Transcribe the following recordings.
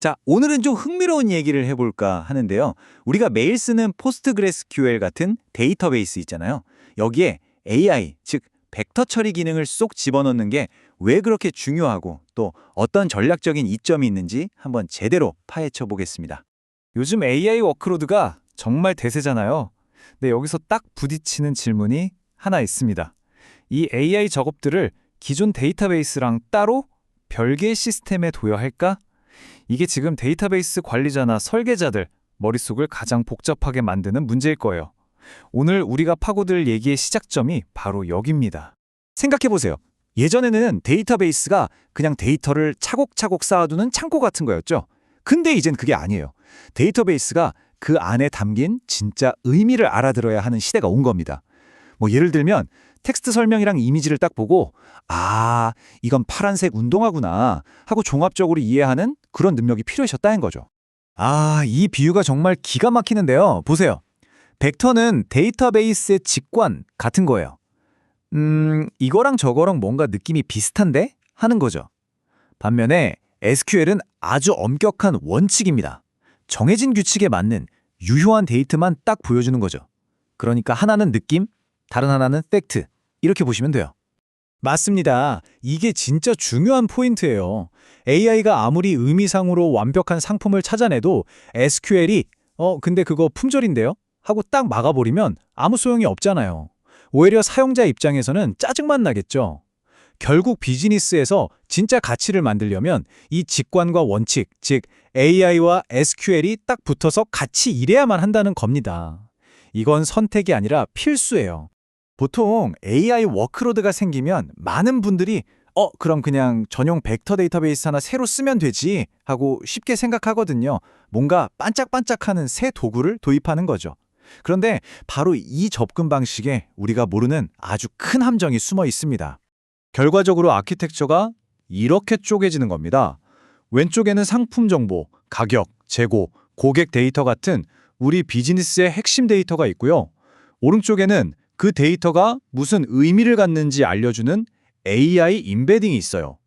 자, 오늘은 좀 흥미로운 얘기를 해볼까 하는데요. 우리가 매일 쓰는 포스트그레스QL 같은 데이터베이스 있잖아요. 여기에 AI, 즉 벡터 처리 기능을 쏙 집어넣는 게 왜 그렇게 중요하고 또 어떤 전략적인 이점이 있는지 한번 제대로 파헤쳐 보겠습니다. 요즘 AI 워크로드가 정말 대세잖아요. 근데 여기서 딱 부딪히는 질문이 하나 있습니다. 이 AI 작업들을 기존 데이터베이스랑 따로 별개의 시스템에 둬야 할까? 이게 지금 데이터베이스 관리자나 설계자들 머릿속을 가장 복잡하게 만드는 문제일 거예요. 오늘 우리가 파고들 얘기의 시작점이 바로 여기입니다. 생각해보세요. 예전에는 데이터베이스가 그냥 데이터를 차곡차곡 쌓아두는 창고 같은 거였죠. 근데 이젠 그게 아니에요. 데이터베이스가 그 안에 담긴 진짜 의미를 알아들어야 하는 시대가 온 겁니다. 뭐 예를 들면 텍스트 설명이랑 이미지를 딱 보고 아, 이건 파란색 운동화구나 하고 종합적으로 이해하는 그런 능력이 필요하셨다는 거죠. 아, 이 비유가 정말 기가 막히는데요. 보세요. 벡터는 데이터베이스의 직관 같은 거예요. 이거랑 저거랑 뭔가 느낌이 비슷한데? 하는 거죠. 반면에 SQL은 아주 엄격한 원칙입니다. 정해진 규칙에 맞는 유효한 데이터만 딱 보여주는 거죠. 그러니까 하나는 느낌, 다른 하나는 팩트. 이렇게 보시면 돼요. 맞습니다. 이게 진짜 중요한 포인트예요. AI가 아무리 의미상으로 완벽한 상품을 찾아내도 SQL이 근데 그거 품절인데요? 하고 딱 막아버리면 아무 소용이 없잖아요. 오히려 사용자 입장에서는 짜증만 나겠죠. 결국 비즈니스에서 진짜 가치를 만들려면 이 직관과 원칙, 즉 AI와 SQL이 딱 붙어서 같이 일해야만 한다는 겁니다. 이건 선택이 아니라 필수예요. 보통 AI 워크로드가 생기면 많은 분들이 그럼 그냥 전용 벡터 데이터베이스 하나 새로 쓰면 되지 하고 쉽게 생각하거든요. 뭔가 반짝반짝하는 새 도구를 도입하는 거죠. 그런데 바로 이 접근 방식에 우리가 모르는 아주 큰 함정이 숨어 있습니다. 결과적으로 아키텍처가 이렇게 쪼개지는 겁니다. 왼쪽에는 상품 정보, 가격, 재고, 고객 데이터 같은 우리 비즈니스의 핵심 데이터가 있고요. 오른쪽에는 그 데이터가 무슨 의미를 갖는지 알려주는 AI 임베딩이 있어요.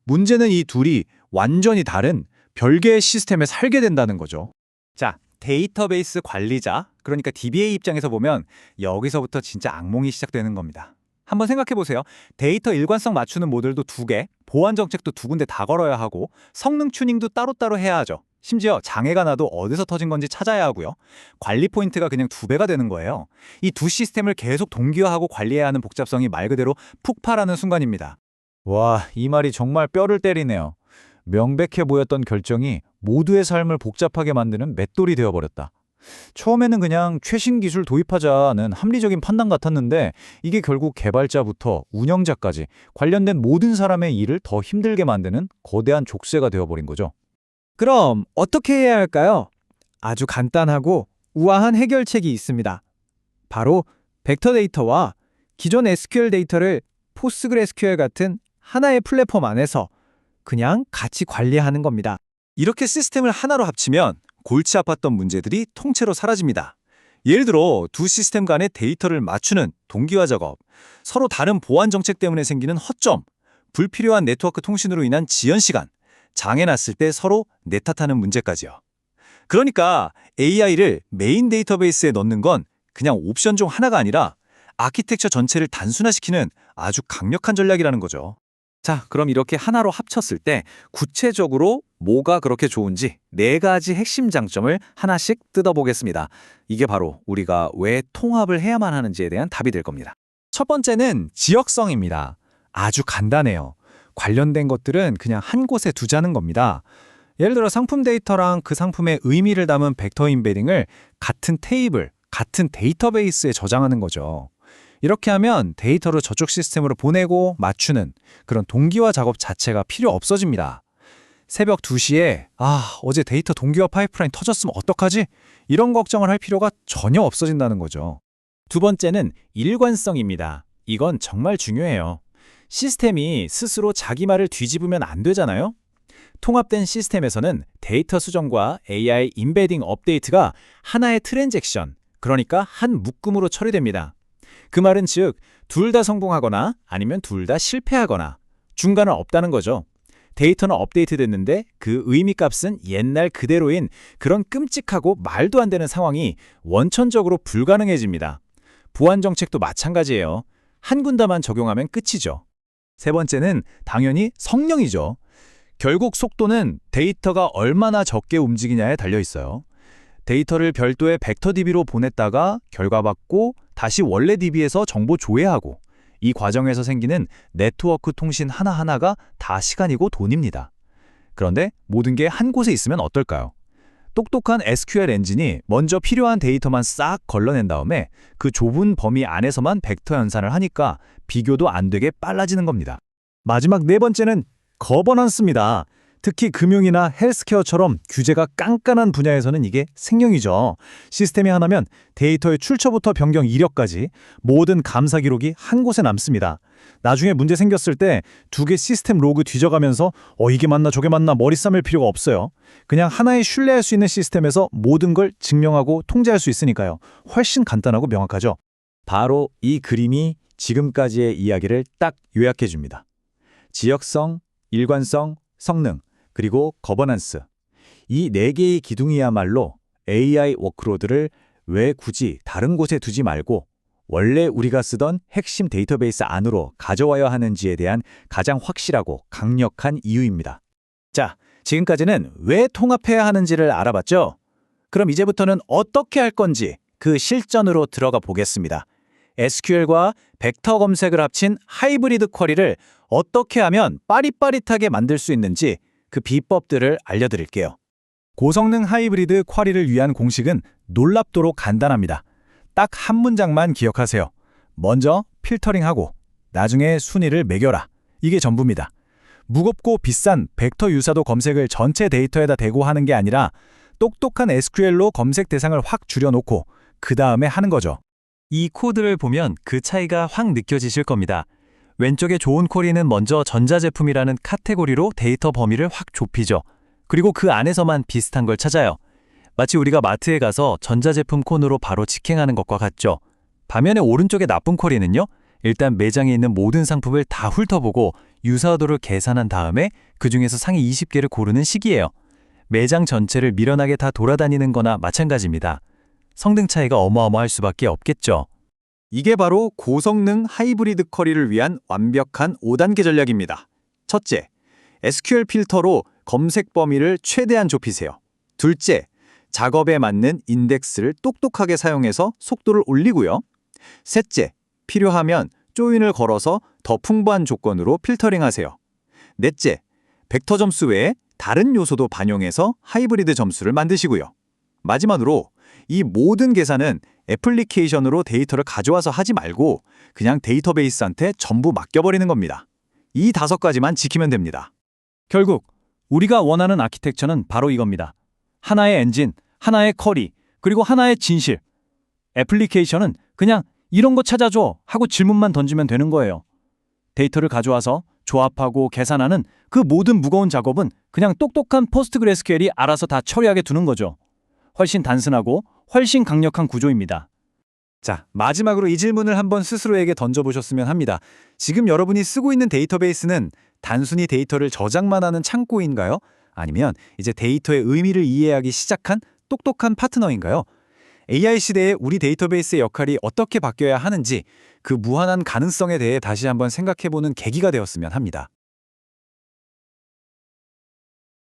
문제는 이 둘이 완전히 다른 별개의 시스템에 살게 된다는 거죠. 자, 데이터베이스 관리자, 그러니까 DBA 입장에서 보면 여기서부터 진짜 악몽이 시작되는 겁니다. 한번 생각해보세요. 데이터 일관성 맞추는 모델도 2개, 보안 정책도 2군데 다 걸어야 하고 성능 튜닝도 따로따로 해야 하죠. 심지어 장애가 나도 어디서 터진 건지 찾아야 하고요. 관리 포인트가 그냥 2배가 되는 거예요. 이 두 시스템을 계속 동기화하고 관리해야 하는 복잡성이 말 그대로 폭발하는 순간입니다. 와, 이 말이 정말 뼈를 때리네요. 명백해 보였던 결정이 모두의 삶을 복잡하게 만드는 맷돌이 되어버렸다. 처음에는 그냥 최신 기술 도입하자는 합리적인 판단 같았는데 이게 결국 개발자부터 운영자까지 관련된 모든 사람의 일을 더 힘들게 만드는 거대한 족쇄가 되어버린 거죠. 그럼 어떻게 해야 할까요? 아주 간단하고 우아한 해결책이 있습니다. 바로 벡터 데이터와 기존 SQL 데이터를 포스트그레스QL 같은 하나의 플랫폼 안에서 그냥 같이 관리하는 겁니다. 이렇게 시스템을 하나로 합치면 골치 아팠던 문제들이 통째로 사라집니다. 예를 들어 두 시스템 간의 데이터를 맞추는 동기화 작업, 서로 다른 보안 정책 때문에 생기는 허점, 불필요한 네트워크 통신으로 인한 지연 시간, 장애 났을 때 서로 내 탓하는 문제까지요. 그러니까 AI를 메인 데이터베이스에 넣는 건 그냥 옵션 중 하나가 아니라 아키텍처 전체를 단순화시키는 아주 강력한 전략이라는 거죠. 자, 그럼 이렇게 하나로 합쳤을 때 구체적으로 뭐가 그렇게 좋은지 4가지 핵심 장점을 하나씩 뜯어보겠습니다. 이게 바로 우리가 왜 통합을 해야만 하는지에 대한 답이 될 겁니다. 첫 번째는 지역성입니다. 아주 간단해요. 관련된 것들은 그냥 한 곳에 두자는 겁니다. 예를 들어 상품 데이터랑 그 상품의 의미를 담은 벡터 임베딩을 같은 테이블, 같은 데이터베이스에 저장하는 거죠. 이렇게 하면 데이터를 저쪽 시스템으로 보내고 맞추는 그런 동기화 작업 자체가 필요 없어집니다. 새벽 2시에 어제 데이터 동기화 파이프라인 터졌으면 어떡하지? 이런 걱정을 할 필요가 전혀 없어진다는 거죠. 두 번째는 일관성입니다. 이건 정말 중요해요. 시스템이 스스로 자기 말을 뒤집으면 안 되잖아요? 통합된 시스템에서는 데이터 수정과 AI 임베딩 업데이트가 하나의 트랜잭션, 그러니까 한 묶음으로 처리됩니다. 그 말은 즉, 둘 다 성공하거나 아니면 둘 다 실패하거나 중간은 없다는 거죠. 데이터는 업데이트됐는데 그 의미 값은 옛날 그대로인 그런 끔찍하고 말도 안 되는 상황이 원천적으로 불가능해집니다. 보안 정책도 마찬가지예요. 한 군데만 적용하면 끝이죠. 세 번째는 당연히 성능이죠. 결국 속도는 데이터가 얼마나 적게 움직이냐에 달려 있어요. 데이터를 별도의 벡터 DB로 보냈다가 결과 받고 다시 원래 DB에서 정보 조회하고 이 과정에서 생기는 네트워크 통신 하나하나가 다 시간이고 돈입니다. 그런데 모든 게 한 곳에 있으면 어떨까요? 똑똑한 SQL 엔진이 먼저 필요한 데이터만 싹 걸러낸 다음에 그 좁은 범위 안에서만 벡터 연산을 하니까 비교도 안 되게 빨라지는 겁니다. 마지막 네 번째는 거버넌스입니다. 특히 금융이나 헬스케어처럼 규제가 깐깐한 분야에서는 이게 생명이죠. 시스템이 하나면 데이터의 출처부터 변경 이력까지 모든 감사 기록이 한 곳에 남습니다. 나중에 문제 생겼을 때 두 개 시스템 로그 뒤져가면서 이게 맞나 저게 맞나 머리 싸맬 필요가 없어요. 그냥 하나의 신뢰할 수 있는 시스템에서 모든 걸 증명하고 통제할 수 있으니까요. 훨씬 간단하고 명확하죠. 바로 이 그림이 지금까지의 이야기를 딱 요약해 줍니다. 지역성, 일관성, 성능, 그리고 거버넌스. 이 네 개의 기둥이야말로 AI 워크로드를 왜 굳이 다른 곳에 두지 말고 원래 우리가 쓰던 핵심 데이터베이스 안으로 가져와야 하는지에 대한 가장 확실하고 강력한 이유입니다. 자, 지금까지는 왜 통합해야 하는지를 알아봤죠? 그럼 이제부터는 어떻게 할 건지 그 실전으로 들어가 보겠습니다. SQL과 벡터 검색을 합친 하이브리드 쿼리를 어떻게 하면 빠릿빠릿하게 만들 수 있는지 그 비법들을 알려드릴게요. 고성능 하이브리드 쿼리를 위한 공식은 놀랍도록 간단합니다. 딱 한 문장만 기억하세요. 먼저 필터링하고 나중에 순위를 매겨라. 이게 전부입니다. 무겁고 비싼 벡터 유사도 검색을 전체 데이터에다 대고 하는 게 아니라 똑똑한 SQL로 검색 대상을 확 줄여놓고 그 다음에 하는 거죠. 이 코드를 보면 그 차이가 확 느껴지실 겁니다. 왼쪽에 좋은 쿼리는 먼저 전자제품이라는 카테고리로 데이터 범위를 확 좁히죠. 그리고 그 안에서만 비슷한 걸 찾아요. 마치 우리가 마트에 가서 전자제품 콘으로 바로 직행하는 것과 같죠. 반면에 오른쪽에 나쁜 쿼리는요. 일단 매장에 있는 모든 상품을 다 훑어보고 유사도를 계산한 다음에 그중에서 상위 20개를 고르는 식이에요. 매장 전체를 미련하게 다 돌아다니는 거나 마찬가지입니다. 성능 차이가 어마어마할 수밖에 없겠죠. 이게 바로 고성능 하이브리드 쿼리를 위한 완벽한 5단계 전략입니다. 첫째, SQL 필터로 검색 범위를 최대한 좁히세요. 둘째, 작업에 맞는 인덱스를 똑똑하게 사용해서 속도를 올리고요. 셋째, 필요하면 조인을 걸어서 더 풍부한 조건으로 필터링하세요. 넷째, 벡터 점수 외에 다른 요소도 반영해서 하이브리드 점수를 만드시고요. 마지막으로 이 모든 계산은 애플리케이션으로 데이터를 가져와서 하지 말고 그냥 데이터베이스한테 전부 맡겨버리는 겁니다. 이 5가지만 지키면 됩니다. 결국 우리가 원하는 아키텍처는 바로 이겁니다. 하나의 엔진, 하나의 쿼리, 그리고 하나의 진실. 애플리케이션은 그냥 이런 거 찾아줘 하고 질문만 던지면 되는 거예요. 데이터를 가져와서 조합하고 계산하는 그 모든 무거운 작업은 그냥 똑똑한 포스트그레스QL이 알아서 다 처리하게 두는 거죠. 훨씬 단순하고 훨씬 강력한 구조입니다. 자, 마지막으로 이 질문을 한번 스스로에게 던져보셨으면 합니다. 지금 여러분이 쓰고 있는 데이터베이스는 단순히 데이터를 저장만 하는 창고인가요? 아니면 이제 데이터의 의미를 이해하기 시작한 똑똑한 파트너인가요? AI 시대에 우리 데이터베이스의 역할이 어떻게 바뀌어야 하는지 그 무한한 가능성에 대해 다시 한번 생각해보는 계기가 되었으면 합니다.